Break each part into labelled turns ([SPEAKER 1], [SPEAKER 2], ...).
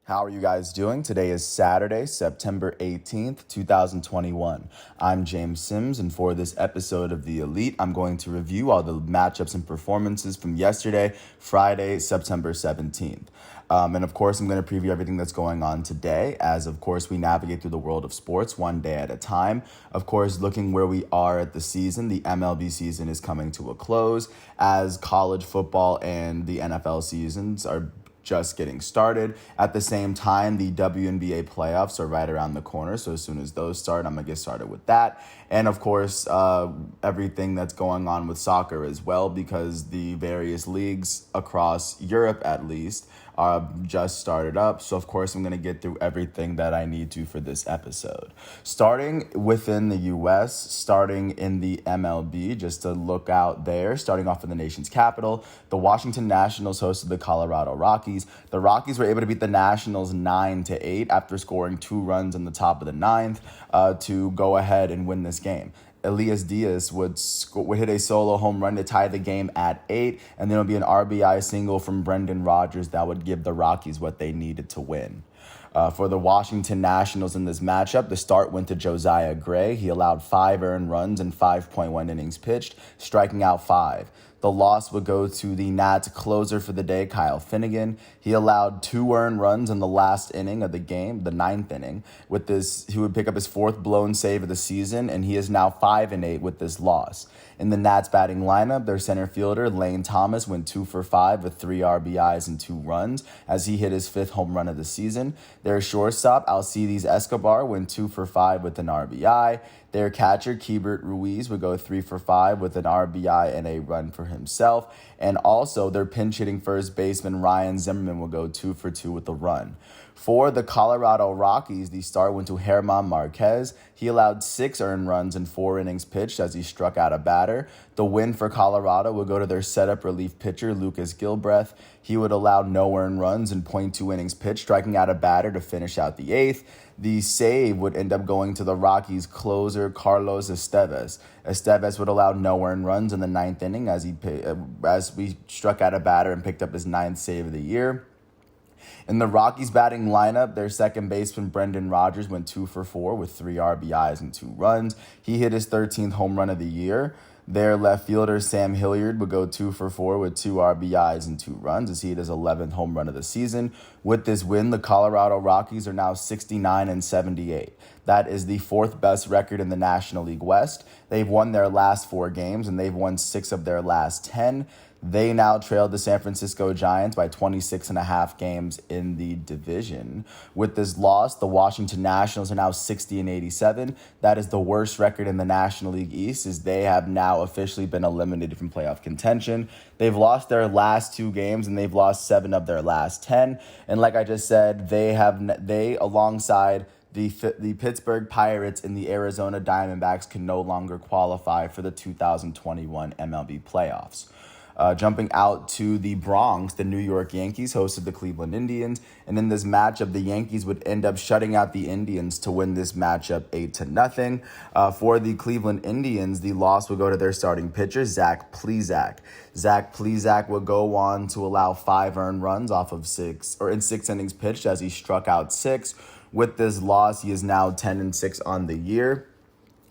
[SPEAKER 1] How are you guys doing? Today is Saturday, September 18th, 2021. I'm James Sims, and for this episode of The Elite, I'm going to review all the matchups and performances from yesterday, Friday, September 17th. And of course, I'm going to preview everything that's going on today, as of course we navigate through the world of sports one day at a time. Of course, looking where we are at the season, the MLB season is coming to a close, as college football and the NFL seasons are just getting started. At the same time, the WNBA playoffs are right around the corner. So as soon as those start, I'm going to get started with that. And of course, everything that's going on with soccer as well, because the various leagues across Europe, at least, just started up. So of course, I'm going to get through everything that I need to for this episode. Starting within the US, starting in the MLB, just to look out there, starting off in the nation's capital, the Washington Nationals hosted the Colorado Rockies. The Rockies were able to beat the Nationals 9-8 after scoring 2 runs in the top of the ninth to go ahead and win this game. Elias Diaz would hit a solo home run to tie the game at 8, and then it would be an RBI single from Brendan Rodgers that would give the Rockies what they needed to win. For the Washington Nationals in this matchup, the start went to Josiah Gray. He allowed 5 earned runs and 5.1 innings pitched, striking out 5. The loss would go to the Nats closer for the day, Kyle Finnegan. He allowed 2 earned runs in the last inning of the game, the 9th inning. With this, he would pick up his 4th blown save of the season, and he is now 5-8 with this loss. In the Nats batting lineup, their center fielder, Lane Thomas, went 2 for 5 with 3 RBIs and 2 runs as he hit his 5th home run of the season. Their shortstop, Alcides Escobar, went 2 for 5 with an RBI. Their catcher, Keibert Ruiz, would go 3 for 5 with an RBI and a run for himself. And also, their pinch-hitting first baseman, Ryan Zimmerman, would go 2 for 2 with a run. For the Colorado Rockies, the start went to German Marquez. He allowed 6 earned runs and 4 innings pitched as he struck out a batter. The win for Colorado would go to their setup relief pitcher, Lucas Gilbreth. He would allow no earned runs and .2 innings pitched, striking out a batter to finish out the 8th. The save would end up going to the Rockies' closer, Carlos Estevez. Estevez would allow no earned runs in the 9th inning as we struck out a batter and picked up his 9th save of the year. In the Rockies batting lineup, their second baseman, Brendan Rodgers, went 2 for 4 with 3 RBIs and 2 runs. He hit his 13th home run of the year. Their left fielder, Sam Hilliard, would go 2 for 4 with 2 RBIs and 2 runs as he hit his 11th home run of the season. With this win, the Colorado Rockies are now 69-78. That is the 4th best record in the National League West. They've won their last 4 games, and they've won 6 of their last 10. They now trailed the San Francisco Giants by 26.5 games in the division. With this loss, the Washington Nationals are now 60-87. That is the worst record in the National League East, as they have now officially been eliminated from playoff contention. They've lost their last 2 games, and they've lost 7 of their last 10. And like I just said, they alongside the Pittsburgh Pirates and the Arizona Diamondbacks can no longer qualify for the 2021 MLB playoffs. Jumping out to the Bronx, the New York Yankees hosted the Cleveland Indians. And in this matchup, the Yankees would end up shutting out the Indians to win this matchup 8-0. For the Cleveland Indians, the loss would go to their starting pitcher, Zach Plesac. Zach Plesac would go on to allow 5 earned runs in 6 innings pitched as he struck out 6. With this loss, he is now 10-6 on the year.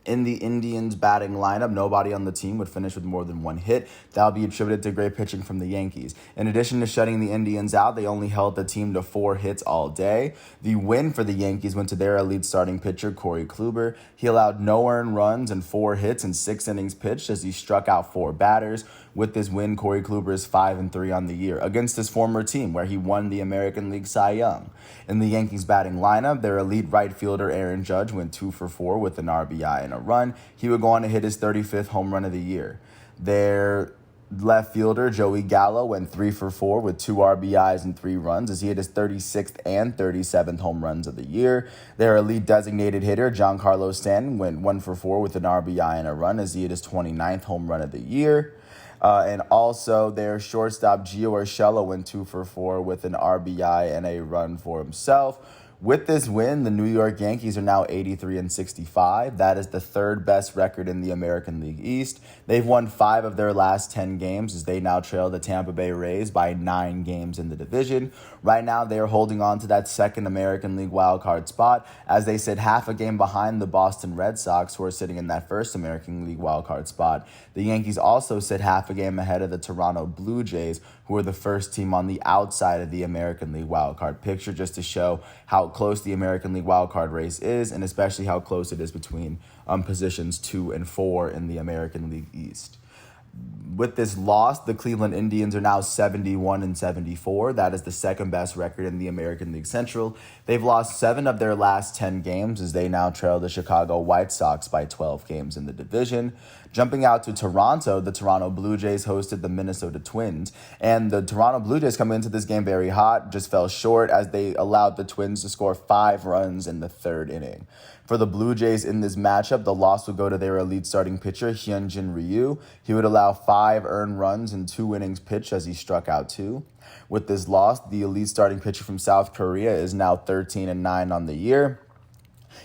[SPEAKER 1] In the Indians batting lineup, nobody on the team would finish with more than 1 hit. That would be attributed to great pitching from the Yankees. In addition to shutting the Indians out, they only held the team to 4 hits all day. The win for the Yankees went to their elite starting pitcher, Corey Kluber. He allowed no earned runs and 4 hits in 6 innings pitched as he struck out 4 batters. With this win, Corey Kluber is 5-3 on the year against his former team, where he won the American League Cy Young. In the Yankees batting lineup, their elite right fielder, Aaron Judge, went 2 for 4 with an RBI and a run. He would go on to hit his 35th home run of the year. Their left fielder, Joey Gallo, went 3 for 4 with 2 RBIs and 3 runs as he hit his 36th and 37th home runs of the year. Their elite designated hitter, Giancarlo Stanton, went 1 for 4 with an RBI and a run as he hit his 29th home run of the year. And also their shortstop, Gio Urshela, went 2 for 4 with an RBI and a run for himself. With this win, the New York Yankees are now 83-65. That is the third best record in the American League East. They've won 5 of their last 10 games as they now trail the Tampa Bay Rays by 9 games in the division. Right now, they are holding on to that second American League wildcard spot as they sit half a game behind the Boston Red Sox, who are sitting in that first American League wildcard spot. The Yankees also sit half a game ahead of the Toronto Blue Jays, who are the first team on the outside of the American League wildcard picture, just to show how close the American League wildcard race is, and especially how close it is between positions 2 and 4 in the American League East. With this loss, the Cleveland Indians are now 71-74. That is the second best record in the American League Central. They've lost 7 of their last 10 games as they now trail the Chicago White Sox by 12 games in the division. Jumping out to Toronto, the Toronto Blue Jays hosted the Minnesota Twins. And the Toronto Blue Jays coming into this game very hot, just fell short as they allowed the Twins to score 5 runs in the third inning. For the Blue Jays in this matchup, the loss would go to their elite starting pitcher, Hyunjin Ryu. He would allow 5 earned runs in 2 innings pitched as he struck out 2. With this loss, the elite starting pitcher from South Korea is now 13-9 on the year.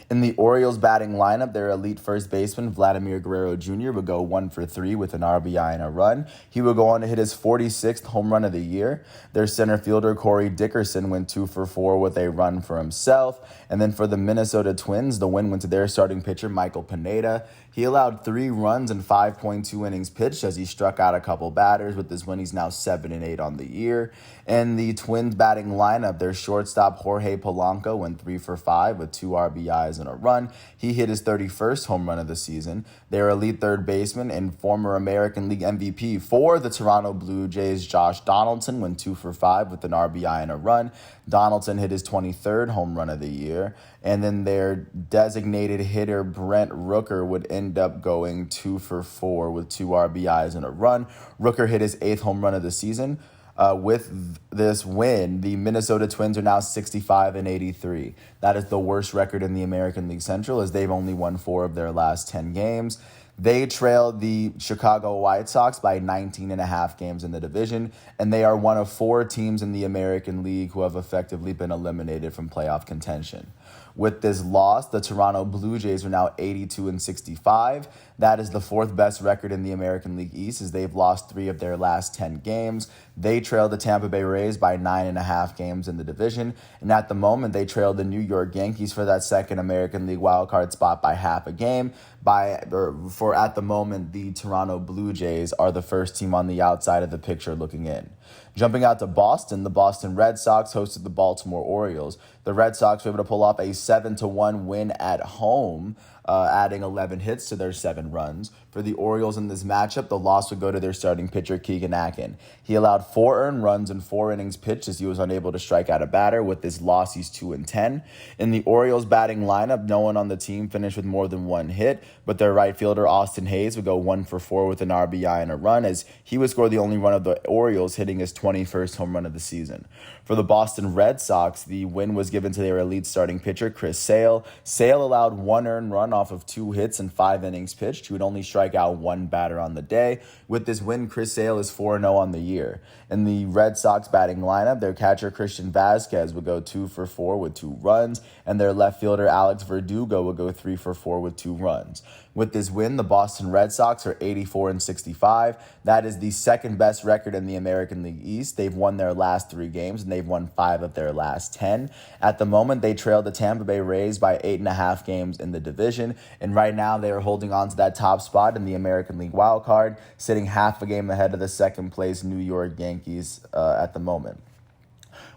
[SPEAKER 1] In the Orioles batting lineup, their elite first baseman, Vladimir Guerrero Jr., would go 1 for 3 with an RBI and a run. He would go on to hit his 46th home run of the year. Their center fielder, Corey Dickerson, went 2 for 4 with a run for himself. And then for the Minnesota Twins, the win went to their starting pitcher, Michael Pineda. He allowed 3 runs in 5.2 innings pitched as he struck out a couple batters. With this win, he's now 7-8 on the year. In the Twins batting lineup, their shortstop, Jorge Polanco, went 3 for 5 with 2 RBIs and a run. He hit his 31st home run of the season. Their elite third baseman and former American League MVP for the Toronto Blue Jays, Josh Donaldson, went 2 for 5 with an RBI and a run. Donaldson hit his 23rd home run of the year. And then their designated hitter, Brent Rooker, would end up going 2 for 4 with 2 RBIs and a run. Rooker hit his 8th home run of the season. With this win, the Minnesota Twins are now 65-83. That is the worst record in the American League Central as they've only won 4 of their last 10 games. They trailed the Chicago White Sox by 19.5 games in the division, and they are one of 4 teams in the American League who have effectively been eliminated from playoff contention. With this loss, the Toronto Blue Jays are now 82-65. That is the 4th best record in the American League East as they've lost 3 of their last 10 games. They trail the Tampa Bay Rays by 9.5 games in the division. And at the moment, they trail the New York Yankees for that second American League wildcard spot by half a game. At the moment, the Toronto Blue Jays are the first team on the outside of the picture looking in. Jumping out to Boston, the Boston Red Sox hosted the Baltimore Orioles. The Red Sox were able to pull off a 7-1 win at home, adding 11 hits to their 7 runs. For the Orioles in this matchup, the loss would go to their starting pitcher, Keegan Akin. He allowed 4 earned runs in 4 innings pitched as he was unable to strike out a batter. With this loss, he's 2-10. In the Orioles batting lineup, no one on the team finished with more than 1 hit, but their right fielder, Austin Hayes, would go 1 for 4 with an RBI and a run as he would score the only run of the Orioles, hitting his 21st home run of the season. For the Boston Red Sox, the win was given to their elite starting pitcher, Chris Sale. Sale allowed 1 earned run off of 2 hits and 5 innings pitched. He would only strike out 1 batter on the day. With this win, Chris Sale is 4-0 on the year. In the Red Sox batting lineup, their catcher, Christian Vazquez, would go 2 for 4 with 2 runs, and their left fielder, Alex Verdugo, would go 3 for 4 with 2 runs. With this win, the Boston Red Sox are 84-65. That is the second best record in the American League East. They've won their last 3 games, and they've won 5 of their last 10. At the moment, they trail the Tampa Bay Rays by 8.5 games in the division, and right now they are holding on to that top spot in the American League wild card, sitting half a game ahead of the second-place New York Yankees at the moment.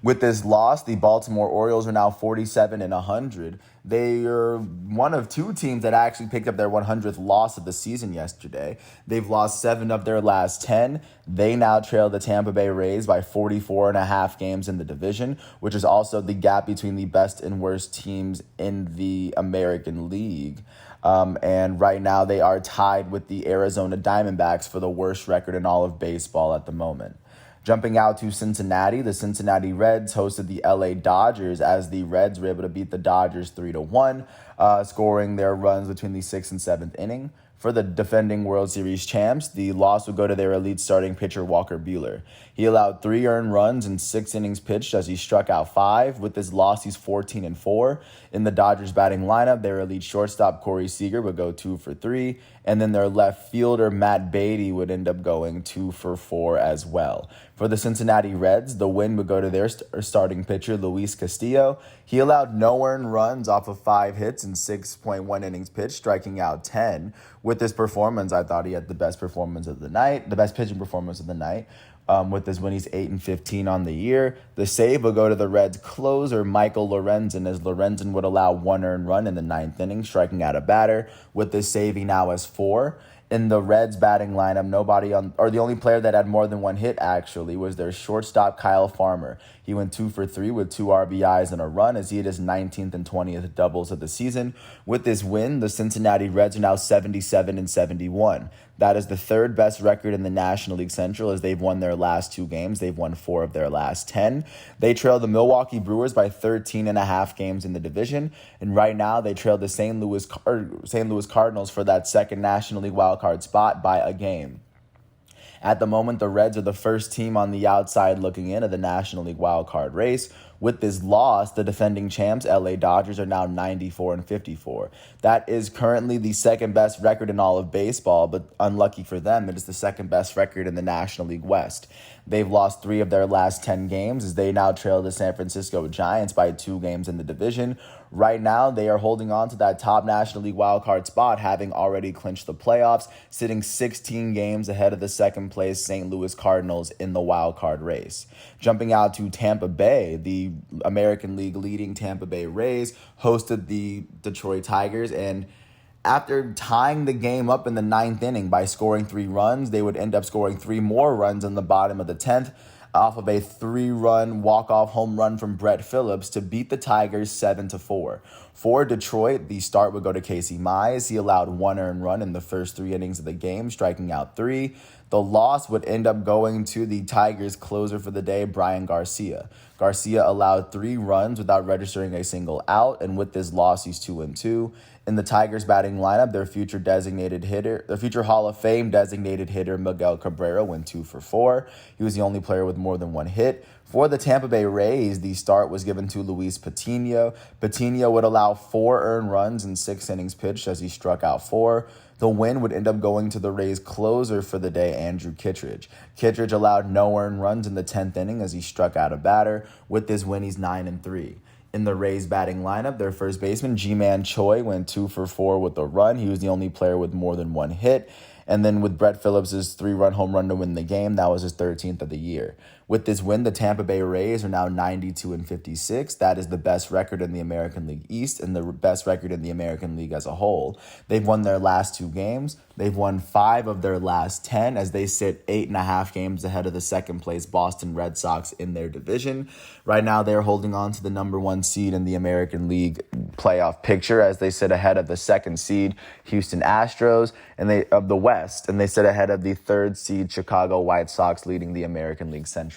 [SPEAKER 1] With this loss, the Baltimore Orioles are now 47-100. They are one of 2 teams that actually picked up their 100th loss of the season yesterday. They've lost 7 of their last 10. They now trail the Tampa Bay Rays by 44.5 games in the division, which is also the gap between the best and worst teams in the American League. And right now they are tied with the Arizona Diamondbacks for the worst record in all of baseball at the moment. Jumping out to Cincinnati, the Cincinnati Reds hosted the LA Dodgers as the Reds were able to beat the Dodgers 3-1, scoring their runs between the 6th and 7th inning. For the defending World Series champs, the loss would go to their elite starting pitcher, Walker Buehler. He allowed 3 earned runs in 6 innings pitched as he struck out 5. With his loss, he's 14-4. In the Dodgers batting lineup, their elite shortstop Corey Seager would go 2 for 3, and then their left fielder Matt Beatty would end up going 2 for 4 as well. For the Cincinnati Reds, the win would go to their starting pitcher Luis Castillo. He allowed no earned runs off of 5 hits in 6.1 innings pitched, striking out 10. With this performance, I thought he had the best performance of the night, the best pitching performance of the night. With this win, he's 8-15 on the year. The save will go to the Reds closer, Michael Lorenzen, as Lorenzen would allow 1 earned run in the 9th inning, striking out a batter. With this save, he now has 4. In the Reds batting lineup, the only player that had more than 1 hit actually was their shortstop Kyle Farmer. He went 2 for 3 with 2 RBIs and a run as he hit his 19th and 20th doubles of the season. With this win, the Cincinnati Reds are now 77-71. That is the 3rd best record in the National League Central as they've won their last 2 games. They've won 4 of their last 10. They trail the Milwaukee Brewers by 13.5 games in the division. And right now they trail the St. Louis Cardinals for that 2nd National League wildcard spot by a game. At the moment, the Reds are the first team on the outside looking in of the National League wildcard race. With this loss, the defending champs, LA Dodgers, are now 94-54. That is currently the 2nd best record in all of baseball, but unlucky for them, it is the 2nd best record in the National League West. They've lost 3 of their last 10 games as they now trail the San Francisco Giants by 2 games in the division. Right now, they are holding on to that top National League wildcard spot, having already clinched the playoffs, sitting 16 games ahead of the 2nd place St. Louis Cardinals in the wildcard race. Jumping out to Tampa Bay, the American League leading Tampa Bay Rays hosted the Detroit Tigers, and after tying the game up in the 9th inning by scoring 3 runs, they would end up scoring 3 more runs in the bottom of the 10th off of a 3-run walk-off home run from Brett Phillips to beat the Tigers 7-4. For Detroit, the start would go to Casey Mize. He allowed 1 earned run in the first 3 innings of the game, striking out 3. The loss would end up going to the Tigers' closer for the day, Brian Garcia. Garcia allowed 3 runs without registering a single out, and with this loss, he's 2-2. In the Tigers batting lineup, their future Hall of Fame designated hitter Miguel Cabrera went 2 for 4. He was the only player with more than 1 hit. For the Tampa Bay Rays, the start was given to Luis Patino. Patino would allow 4 earned runs in 6 innings pitched as he struck out 4. The win would end up going to the Rays' closer for the day, Andrew Kittredge. Kittredge allowed no earned runs in the 10th inning as he struck out a batter. With this win, he's 9-3. In the Rays batting lineup, their first baseman, Ji-Man Choi, went 2 for 4 with a run. He was the only player with more than 1 hit. And then with Brett Phillips' 3-run home run to win the game, that was his 13th of the year. With this win, the Tampa Bay Rays are now 92-56. That is the best record in the American League East and the best record in the American League as a whole. They've won their last 2 games. They've won 5 of their last 10 as they sit 8.5 games ahead of the 2nd place Boston Red Sox in their division. Right now, they're holding on to the number 1 seed in the American League playoff picture as they sit ahead of the 2nd seed Houston Astros of the West, and they sit ahead of the 3rd seed Chicago White Sox leading the American League Central.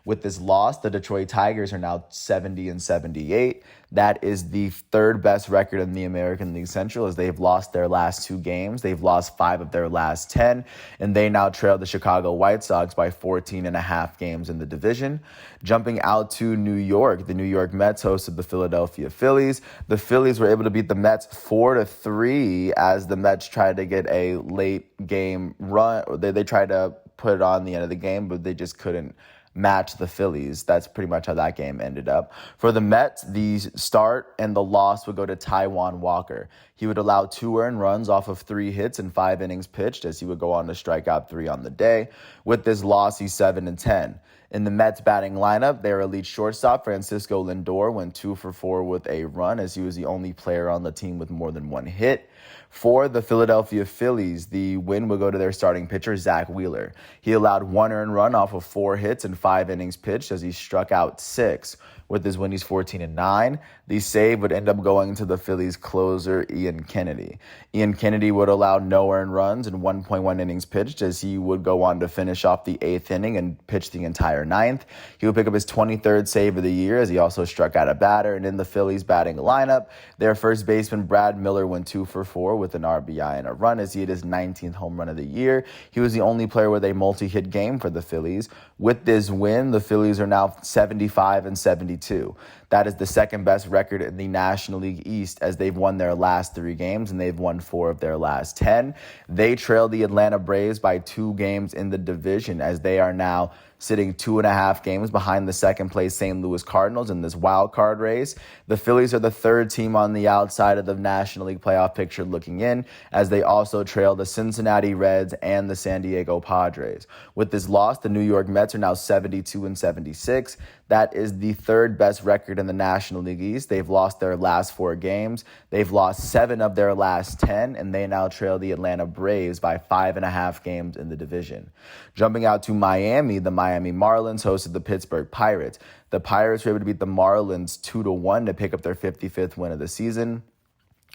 [SPEAKER 1] With this loss, the Detroit Tigers are now 70-78. That is the 3rd best record in the American League Central as they've lost their last 2 games. They've lost 5 of their last 10, and they now trail the Chicago White Sox by 14.5 games in the division. Jumping out to New York, the New York Mets hosted the Philadelphia Phillies. The Phillies were able to beat the Mets 4-3 as the Mets tried to get a late game run. They tried to put it on the end of the game, but they just couldn't match the Phillies. That's pretty much how that game ended up. For the Mets, the start and the loss would go to Taijuan Walker. He would allow 2 earned runs off of 3 hits and 5 innings pitched as he would go on to strike out 3 on the day. With this loss, he's 7-10. In the Mets batting lineup, their elite shortstop, Francisco Lindor, went 2 for 4 with a run as he was the only player on the team with more than 1 hit. For the Philadelphia Phillies, the win would go to their starting pitcher, Zach Wheeler. He allowed 1 earned run off of 4 hits and 5 innings pitched as he struck out 6. With his win, he's 14-9. The save would end up going to the Phillies closer, Ian Kennedy. Ian Kennedy would allow no earned runs and 1.1 innings pitched, as he would go on to finish off the 8th inning and pitch the entire 9th. He would pick up his 23rd save of the year, as he also struck out a batter. And in the Phillies batting lineup, their first baseman Brad Miller went 2 for 4 with an RBI and a run, as he hit his 19th home run of the year. He was the only player with a multi-hit game for the Phillies. With this win, the Phillies are now 75-72. That is the second best record in the National League East, as they've won their last 3 games and they've won 4 of their last 10. They trail the Atlanta Braves by 2 games in the division, as they are now sitting 2.5 games behind the second place St. Louis Cardinals in this wild card race. The Phillies are the 3rd team on the outside of the National League playoff picture looking in, as they also trail the Cincinnati Reds and the San Diego Padres. With this loss, the New York Mets are now 72-76. That is the 3rd best record in the National League East. They've lost their last 4 games. They've lost 7 of their last 10, and they now trail the Atlanta Braves by 5.5 games in the division. Jumping out to Miami, the Miami Marlins hosted the Pittsburgh Pirates. The Pirates were able to beat the Marlins 2-1 to pick up their 55th win of the season.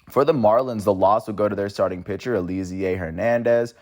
[SPEAKER 1] For the Marlins, the loss would go to their starting pitcher, Elieser Hernandez.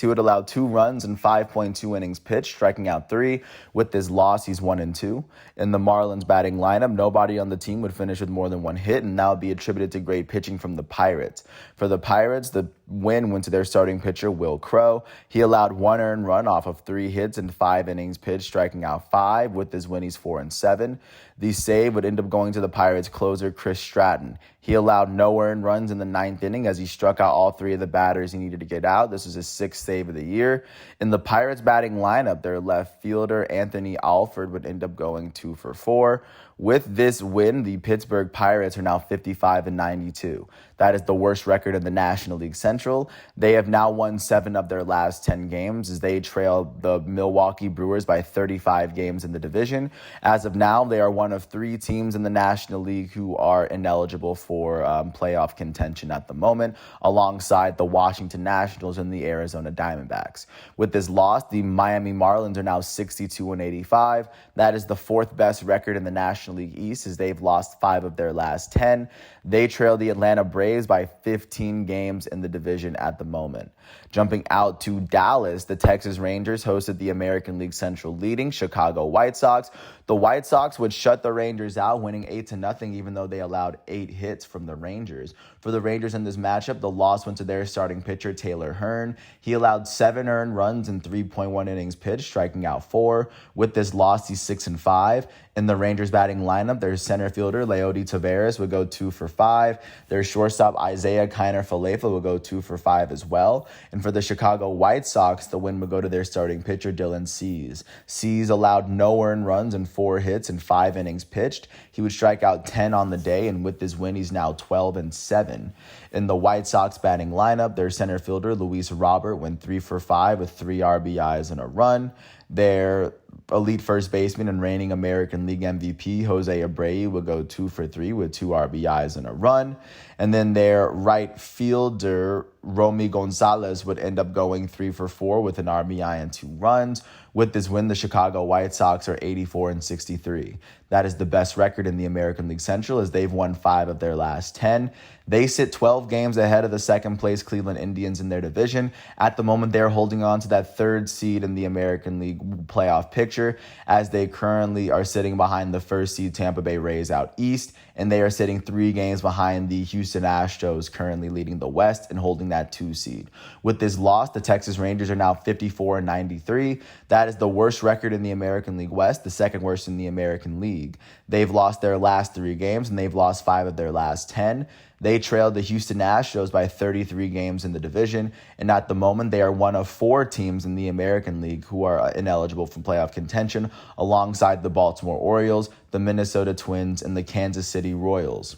[SPEAKER 1] He would allow 2 runs and 5.2 innings pitched, striking out 3. With this loss, he's 1-2. In the Marlins batting lineup, nobody on the team would finish with more than 1 hit, and that would be attributed to great pitching from the Pirates. For the Pirates, the win went to their starting pitcher, Will Crowe. He allowed 1 earned run off of 3 hits and 5 innings pitched, striking out 5. With his win, he's 4-7. The save would end up going to the Pirates closer, Chris Stratton. He allowed no earned runs in the 9th inning, as he struck out all 3 of the batters he needed to get out. This was his 6th save of the year. In the Pirates batting lineup, their left fielder, Anthony Alford, would end up going 2 for 4. With this win, the Pittsburgh Pirates are now 55-92. That is the worst record in the National League Central. They have now won 7 of their last 10 games, as they trail the Milwaukee Brewers by 35 games in the division. As of now, they are one of 3 teams in the National League who are ineligible for playoff contention at the moment, alongside the Washington Nationals and the Arizona Diamondbacks. With this loss, the Miami Marlins are now 62-85. That is the 4th best record in the National League East, as they've lost 5 of their last 10. They trail the Atlanta Braves by 15 games in the division at the moment. Jumping out to Dallas, the Texas Rangers hosted the American League Central leading Chicago White Sox. The White Sox would shut the Rangers out, winning 8-0, even though they allowed 8 hits from the Rangers. For the Rangers in this matchup, the loss went to their starting pitcher, Taylor Hearn. He allowed 7 earned runs and 3.1 innings pitched, striking out 4. With this loss, he's 6-5. In the Rangers batting lineup, their center fielder, Leody Taveras, would go 2 for 5. Their shortstop, Isaiah Kiner-Falefa, would go 2 for 5 as well. And for the Chicago White Sox, the win would go to their starting pitcher, Dylan Cease. Cease allowed no earned runs and 4 hits and 5 innings pitched. He would strike out 10 on the day, and with this win, he's now 12-7. In the White Sox batting lineup, their center fielder, Luis Robert, went 3 for 5 with 3 RBIs and a run. Their elite first baseman and reigning American League MVP, Jose Abreu, would go 2 for 3 with 2 RBIs and a run. And then their right fielder, Romy Gonzalez, would end up going 3 for 4 with an RBI and 2 runs. With this win, the Chicago White Sox are 84-63. That is the best record in the American League Central, as they've won 5 of their last 10. They sit 12 games ahead of the second-place Cleveland Indians in their division. At the moment, they're holding on to that 3rd seed in the American League playoff picture, as they currently are sitting behind the 1st seed Tampa Bay Rays out east, and they are sitting 3 games behind the Houston Astros, currently leading the West and holding that 2 seed. With this loss, the Texas Rangers are now 54-93. That is the worst record in the American League West, the 2nd worst in the American League. They've lost their last 3 games, and they've lost 5 of their last 10. They trailed the Houston Astros by 33 games in the division, and at the moment, they are one of 4 teams in the American League who are ineligible for playoff contention, alongside the Baltimore Orioles, the Minnesota Twins, and the Kansas City Royals.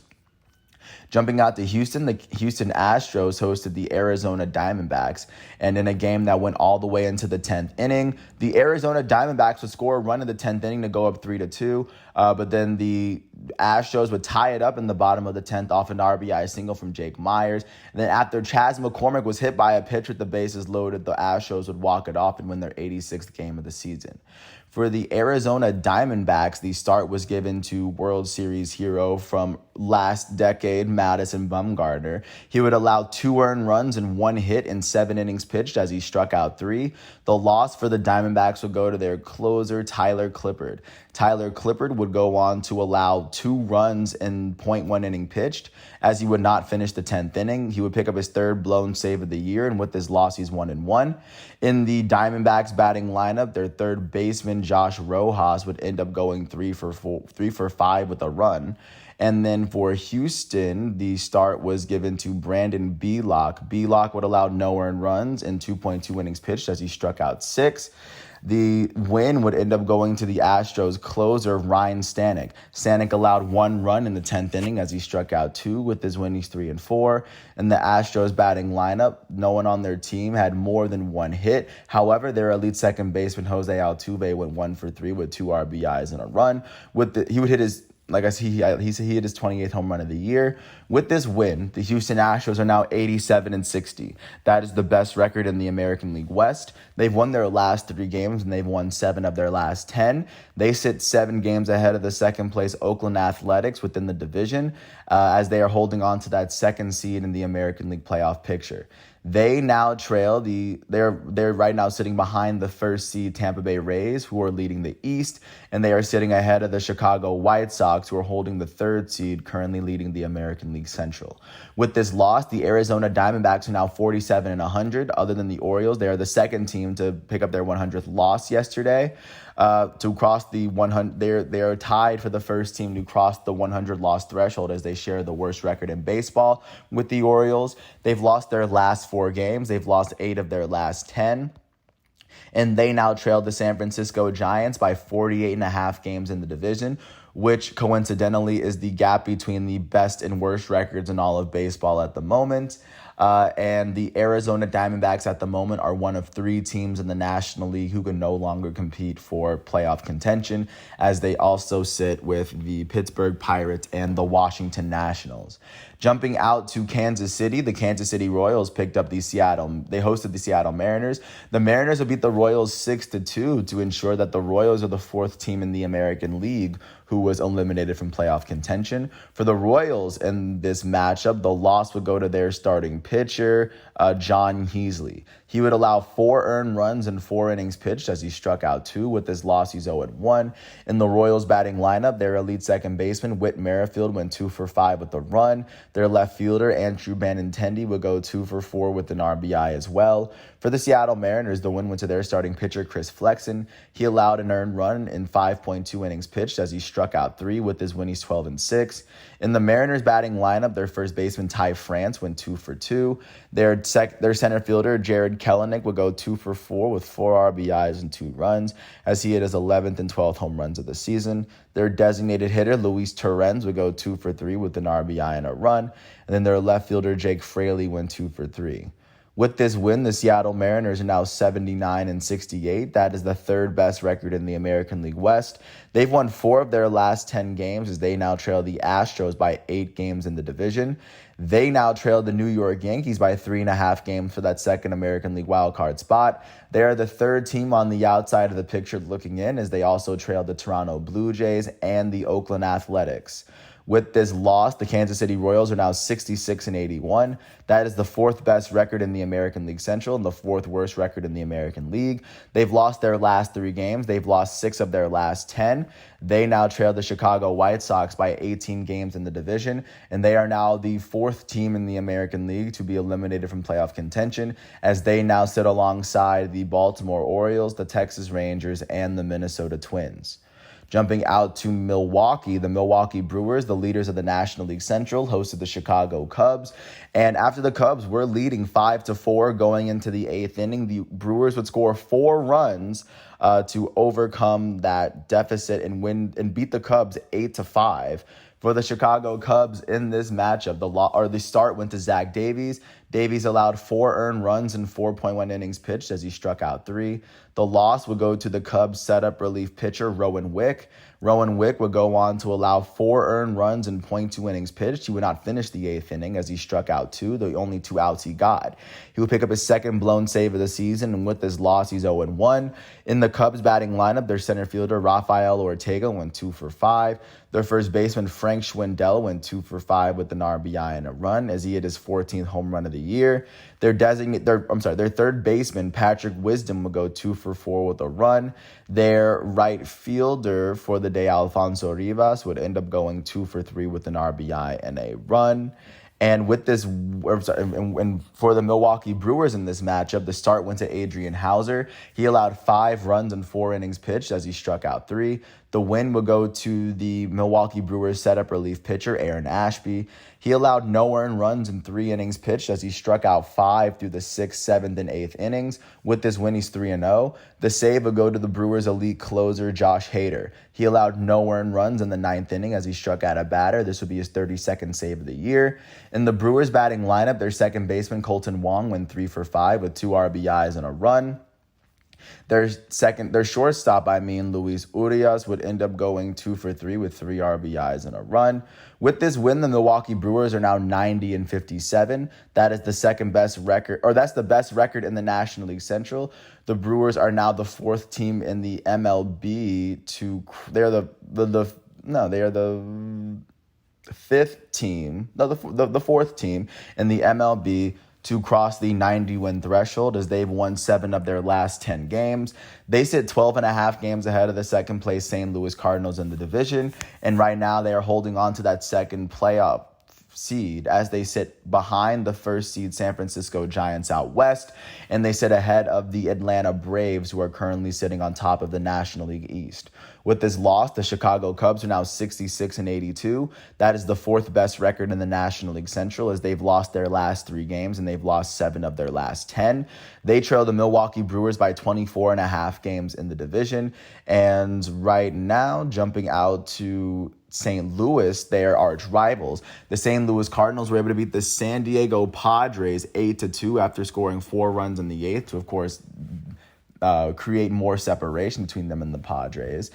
[SPEAKER 1] Jumping out to Houston, the Houston Astros hosted the Arizona Diamondbacks, and in a game that went all the way into the 10th inning, the Arizona Diamondbacks would score a run in the 10th inning to go up 3-2, but then the Astros would tie it up in the bottom of the 10th off an RBI single from Jake Myers. And then after Chas McCormick was hit by a pitch with the bases loaded, the Astros would walk it off and win their 86th game of the season. For the Arizona Diamondbacks, the start was given to World Series hero from last decade, Madison Bumgarner. He would allow 2 earned runs and 1 hit in 7 innings pitched as he struck out 3. The loss for the Diamondbacks would go to their closer, Tyler Clippard. Tyler Clippard would go on to allow 2 runs in .1 inning pitched, as he would not finish the 10th inning. He would pick up his 3rd blown save of the year, and with this loss, he's 1-1. In the Diamondbacks batting lineup, their 3rd baseman, Josh Rojas, would end up going 3 for 5 with a run. And then for Houston, the start was given to Brandon Belock. Belock would allow no earned runs in 2.2 innings pitched as he struck out 6. The win would end up going to the Astros closer, Ryan Stanek. Stanek allowed 1 run in the 10th inning as he struck out 2. With his win, he's 3-4. In the Astros batting lineup, no one on their team had more than 1 hit. However, their elite second baseman, Jose Altuve, went 1 for 3 with 2 RBIs and a run. He would hit his... Like I said, he hit his 28th home run of the year. With this win, the Houston Astros are now 87-60. That is the best record in the American League West. They've won their last 3 games, and they've won 7 of their last 10. They sit 7 games ahead of the second-place Oakland Athletics within the division, as they are holding on to that 2nd seed in the American League playoff picture. They now trail they're right now sitting behind the 1st seed Tampa Bay Rays, who are leading the East, and they are sitting ahead of the Chicago White Sox, who are holding the 3rd seed, currently leading the American League Central. With this loss, the Arizona Diamondbacks are now 47-100. Other than the Orioles, they are the 2nd team to pick up their 100th loss yesterday. To cross the 100, they are tied for the 1st team to cross the 100 loss threshold, as they share the worst record in baseball with the Orioles. They've lost their last 4 games. They've lost 8 of their last 10. And they now trail the San Francisco Giants by 48.5 games in the division, which coincidentally is the gap between the best and worst records in all of baseball at the moment. And the Arizona Diamondbacks at the moment are one of 3 teams in the National League who can no longer compete for playoff contention, as they also sit with the Pittsburgh Pirates and the Washington Nationals. Jumping out to Kansas City, the Kansas City Royals they hosted the Seattle Mariners. The Mariners will beat the Royals 6-2 to ensure that the Royals are the 4th team in the American League who was eliminated from playoff contention. For the Royals in this matchup, the loss would go to their starting pitcher, John Heasley. He would allow 4 earned runs in 4 innings pitched as he struck out 2. With this loss, he's 0-1. In the Royals batting lineup, their elite second baseman, Whit Merrifield, went 2 for 5 with a run. Their left fielder, Andrew Benintendi, would go 2 for 4 with an RBI as well. For the Seattle Mariners, the win went to their starting pitcher, Chris Flexen. He allowed an earned run in 5.2 innings pitched as he struck out 3. With his win, he's 12-6. In the Mariners batting lineup, their first baseman, Ty France, went 2 for 2. Their center fielder, Jared Kelenic, would go 2 for 4 with 4 RBIs and 2 runs, as he hit his 11th and 12th home runs of the season. Their designated hitter, Luis Torrens, would go 2 for 3 with an RBI and a run. And then their left fielder, Jake Fraley, went 2 for 3. With this win, the Seattle Mariners are now 79-68. That is the 3rd best record in the American League West. They've won 4 of their last 10 games, as they now trail the Astros by 8 games in the division. They now trail the New York Yankees by 3.5 games for that 2nd American League wildcard spot. They are the 3rd team on the outside of the picture looking in, as they also trail the Toronto Blue Jays and the Oakland Athletics. With this loss, the Kansas City Royals are now 66-81. That is the 4th best record in the American League Central and the 4th worst record in the American League. They've lost their last 3 games. They've lost 6 of their last 10. They now trail the Chicago White Sox by 18 games in the division, and they are now the 4th team in the American League to be eliminated from playoff contention, as they now sit alongside the Baltimore Orioles, the Texas Rangers, and the Minnesota Twins. Jumping out to Milwaukee, the Milwaukee Brewers, the leaders of the National League Central, hosted the Chicago Cubs. And after the Cubs were leading 5-4 going into the 8th inning, the Brewers would score 4 runs to overcome that deficit and beat the Cubs 8-5. For the Chicago Cubs in this matchup, the start went to Zach Davies. Davies allowed 4 earned runs in 4.1 innings pitched as he struck out 3. The loss would go to the Cubs setup relief pitcher, Rowan Wick. Rowan Wick would go on to allow 4 earned runs in .2 innings pitched. He would not finish the 8th inning as he struck out 2, the only 2 outs he got. He would pick up his second blown save of the season, and with this loss, he's 0-1. In the Cubs batting lineup, their center fielder, Rafael Ortega, went 2 for 5. Their first baseman, Frank Schwindel, went 2 for 5 with an RBI and a run as he hit his 14th home run of the year. Their third baseman, Patrick Wisdom, would go 2 for 4 with a run. Their right fielder for the day, Alfonso Rivas, would end up going 2 for 3 with an RBI and a run. And with this, and for the Milwaukee Brewers in this matchup, the start went to Adrian Hauser. He allowed 5 runs in 4 innings pitched as he struck out 3. The win would go to the Milwaukee Brewers setup relief pitcher, Aaron Ashby. He allowed no earned runs in 3 innings pitched as he struck out 5 through the 6th, 7th, and 8th innings. With this win, he's 3-0. The save would go to the Brewers' elite closer, Josh Hader. He allowed no earned runs in the 9th inning as he struck out a batter. This would be his 32nd save of the year. In the Brewers' batting lineup, their second baseman, Colton Wong, went 3 for 5 with 2 RBIs and a run. Their shortstop, Luis Urias, would end up going 2 for 3 with 3 RBIs and a run. With this win, the Milwaukee Brewers are now 90-57. That is the second best record, or that's the best record in the National League Central. The Brewers are now the 4th team in the MLB they are the 5th team, the 4th team in the MLB to cross the 90-win threshold as they've won 7 of their last 10 games. They sit 12.5 games ahead of the second-place St. Louis Cardinals in the division, and right now they are holding on to that second playoff seed as they sit behind the first seed San Francisco Giants out west, and they sit ahead of the Atlanta Braves, who are currently sitting on top of the National League East. With this loss, the Chicago Cubs are now 66-82. That is the 4th best record in the National League Central as they've lost their last 3 games and they've lost 7 of their last 10. They trail the Milwaukee Brewers by 24.5 games in the division. And right now, jumping out to St. Louis, their arch rivals. The St. Louis Cardinals were able to beat the San Diego Padres 8-2 after scoring 4 runs in the 8th to, of course, create more separation between them and the Padres.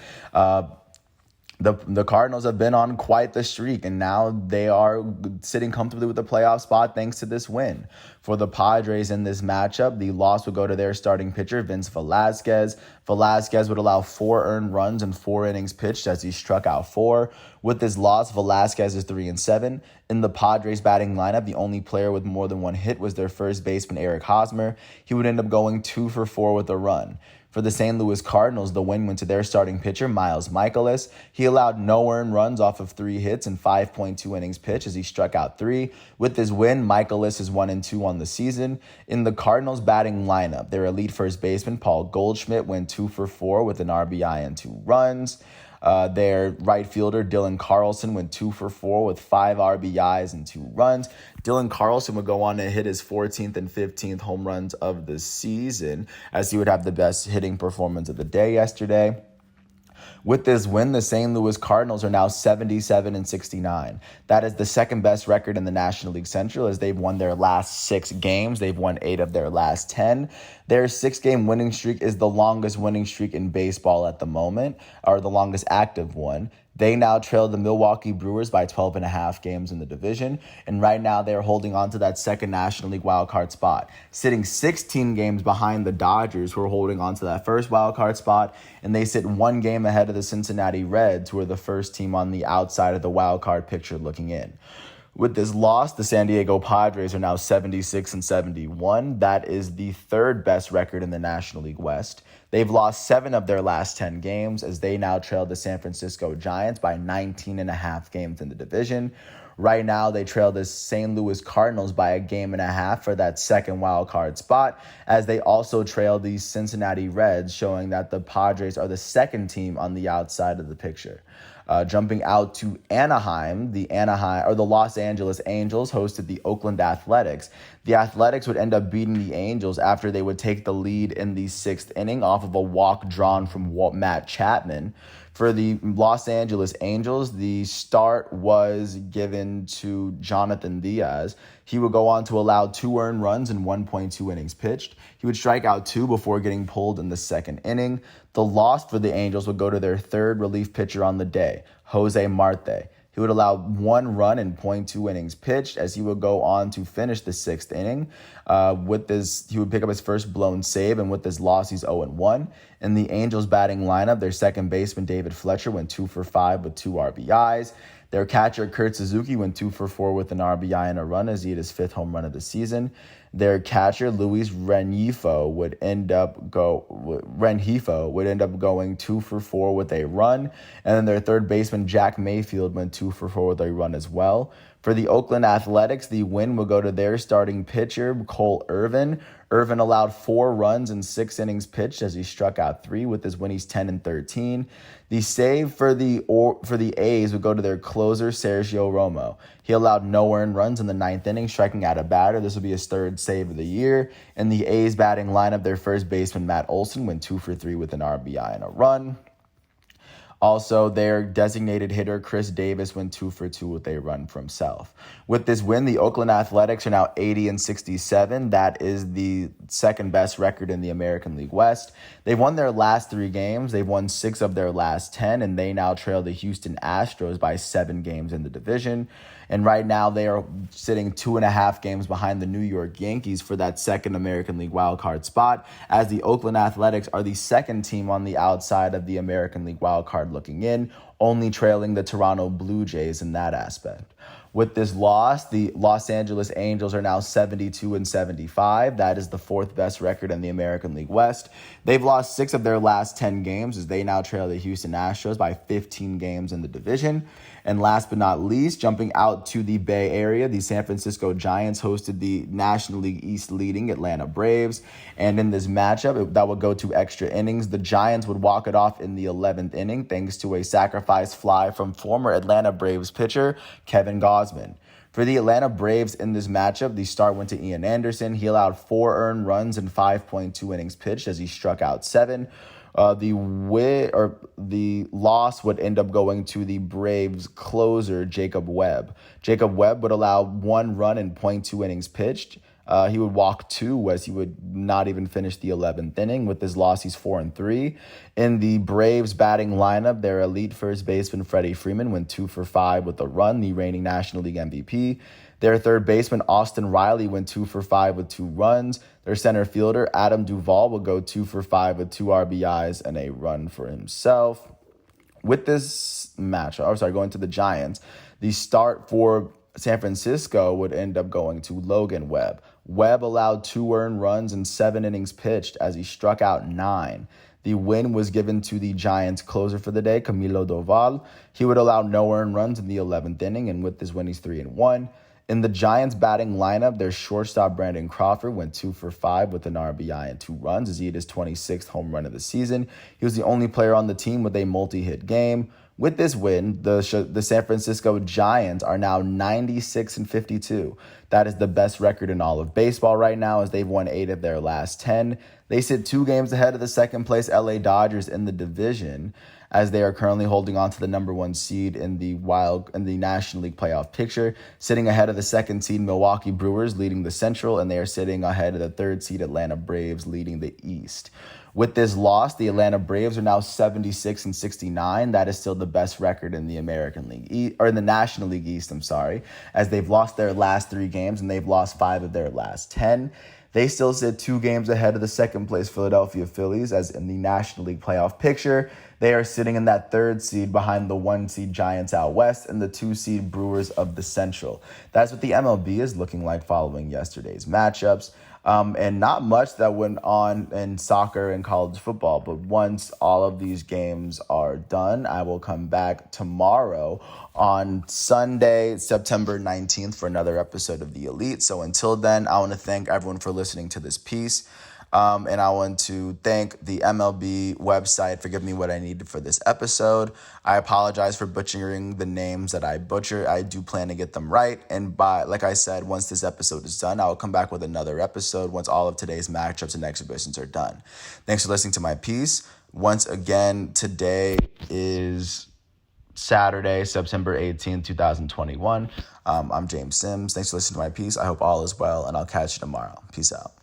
[SPEAKER 1] The Cardinals have been on quite the streak, and now they are sitting comfortably with the playoff spot thanks to this win. For the Padres in this matchup, the loss would go to their starting pitcher, Vince Velasquez. Velasquez would allow 4 earned runs in 4 innings pitched as he struck out 4. With this loss, Velasquez is 3-7. In the Padres batting lineup, the only player with more than 1 hit was their first baseman, Eric Hosmer. He would end up going 2 for 4 with a run. For the St. Louis Cardinals, the win went to their starting pitcher, Miles Mikolas. He allowed no earned runs off of 3 hits in 5.2 innings pitched as he struck out 3. With this win, Mikolas is 1-2 on the season. In the Cardinals batting lineup, their elite first baseman, Paul Goldschmidt, went 2 for 4 with an RBI and 2 runs. Their right fielder, Dylan Carlson, went 2 for 4 with 5 RBIs and 2 runs. Dylan Carlson would go on to hit his 14th and 15th home runs of the season, as he would have the best hitting performance of the day yesterday. With this win, the St. Louis Cardinals are now 77-69. That is the second best record in the National League Central as they've won their last 6 games. They've won 8 of their last 10. Their 6-game winning streak is the longest winning streak in baseball at the moment, or the longest active one. They now trail the Milwaukee Brewers by 12.5 games in the division, and right now they're holding on to that second National League wildcard spot, sitting 16 games behind the Dodgers, who are holding on to that first wildcard spot, and they sit 1 game ahead of the Cincinnati Reds, who are the first team on the outside of the wildcard picture looking in. With this loss, the San Diego Padres are now 76-71. That is the 3rd best record in the National League West. They've lost 7 of their last 10 games as they now trail the San Francisco Giants by 19.5 games in the division. Right now, they trail the St. Louis Cardinals by 1.5 games for that second wild card spot, as they also trail the Cincinnati Reds, showing that the Padres are the second team on the outside of the picture. Jumping out to Anaheim, the Los Angeles Angels hosted the Oakland Athletics. The Athletics would end up beating the Angels after they would take the lead in the 6th inning off of a walk drawn from Matt Chapman. For the Los Angeles Angels, the start was given to Jonathan Diaz. He would go on to allow 2 earned runs in 1.2 innings pitched. He would strike out 2 before getting pulled in the second inning. The loss for the Angels would go to their third relief pitcher on the day, Jose Marte. He would allow 1 run in .2 innings pitched, as he would go on to finish the 6th inning. He would pick up his first blown save, and with this loss, he's 0-1. In the Angels batting lineup, their second baseman, David Fletcher, went 2 for 5 with 2 RBIs. Their catcher, Kurt Suzuki, went 2 for 4 with an RBI and a run, as he hit his 5th home run of the season. Their catcher, Luis Rengifo, would end up going 2 for 4 with a run. And then their third baseman, Jack Mayfield, went 2 for 4 with a run as well. For the Oakland Athletics, the win will go to their starting pitcher, Cole Irvin. Irvin allowed 4 runs in 6 innings pitched, as he struck out 3. With his win, he's 10-13. The save for the A's would go to their closer, Sergio Romo. He allowed no earned runs in the 9th inning, striking out a batter. This will be his 3rd save of the year. In the A's batting lineup, their first baseman, Matt Olson, went 2 for 3 with an RBI and a run. Also, their designated hitter, Chris Davis, went 2 for 2 with a run for himself. With this win, the Oakland Athletics are now 80-67. That is the second best record in the American League West. They've won their last 3 games. They've won 6 of their last 10, and they now trail the Houston Astros by 7 games in the division. And right now, they are sitting 2.5 games behind the New York Yankees for that second American League wildcard spot, as the Oakland Athletics are the second team on the outside of the American League wildcard looking in, only trailing the Toronto Blue Jays in that aspect. With this loss, the Los Angeles Angels are now 72-75. That is the 4th best record in the American League West. They've lost 6 of their last 10 games, as they now trail the Houston Astros by 15 games in the division. And last but not least, jumping out to the Bay Area, the San Francisco Giants hosted the National League East leading Atlanta Braves. And in this matchup, that would go to extra innings. The Giants would walk it off in the 11th inning thanks to a sacrifice fly from former Atlanta Braves pitcher Kevin Gausman. For the Atlanta Braves in this matchup, the start went to Ian Anderson. He allowed 4 earned runs in 5.2 innings pitched, as he struck out 7. The loss would end up going to the Braves closer, Jacob Webb. Jacob Webb would allow 1 run in .2 innings pitched. He would walk 2, as he would not even finish the 11th inning. With his loss, he's 4-3. In the Braves batting lineup, their elite first baseman, Freddie Freeman, went 2 for 5 with a run, the reigning National League MVP. Their third baseman, Austin Riley, went 2 for 5 with 2 runs. Their center fielder, Adam Duvall, will go 2 for 5 with 2 RBIs and a run for himself. With this matchup, going to the Giants, the start for San Francisco would end up going to Logan Webb. Webb allowed 2 earned runs in 7 innings pitched, as he struck out 9. The win was given to the Giants closer for the day, Camilo Doval. He would allow no earned runs in the 11th inning, and with this win, he's 3-1. In the Giants batting lineup, their shortstop, Brandon Crawford, went 2 for 5 with an RBI and 2 runs, as he hit his 26th home run of the season. He was the only player on the team with a multi-hit game. With this win, the San Francisco Giants are now 96-52. That is the best record in all of baseball right now, as they've won 8 of their last 10. They sit 2 games ahead of the second place LA Dodgers in the division, as they are currently holding on to the number 1 seed in the National League playoff picture, sitting ahead of the 2nd seed Milwaukee Brewers leading the Central, and they are sitting ahead of the 3rd seed Atlanta Braves leading the East. With this loss, the Atlanta Braves are now 76-69. That is still the best record in the American League or in the National League East, as they've lost their last 3 games and they've lost 5 of their last 10. They still sit 2 games ahead of the second place Philadelphia Phillies, as in the National League playoff picture. They are sitting in that 3rd seed behind the 1 seed Giants out west and the 2 seed Brewers of the Central. That's what the MLB is looking like following yesterday's matchups. And not much that went on in soccer and college football. But once all of these games are done, I will come back tomorrow on Sunday, September 19th, for another episode of The Elite. So until then, I want to thank everyone for listening to this piece. And I want to thank the MLB website for giving me what I needed for this episode. I apologize for butchering the names that I butcher. I do plan to get them right. And like I said, once this episode is done, I will come back with another episode once all of today's matchups and exhibitions are done. Thanks for listening to my piece. Once again, today is Saturday, September 18th, 2021. I'm James Sims. Thanks for listening to my piece. I hope all is well, and I'll catch you tomorrow. Peace out.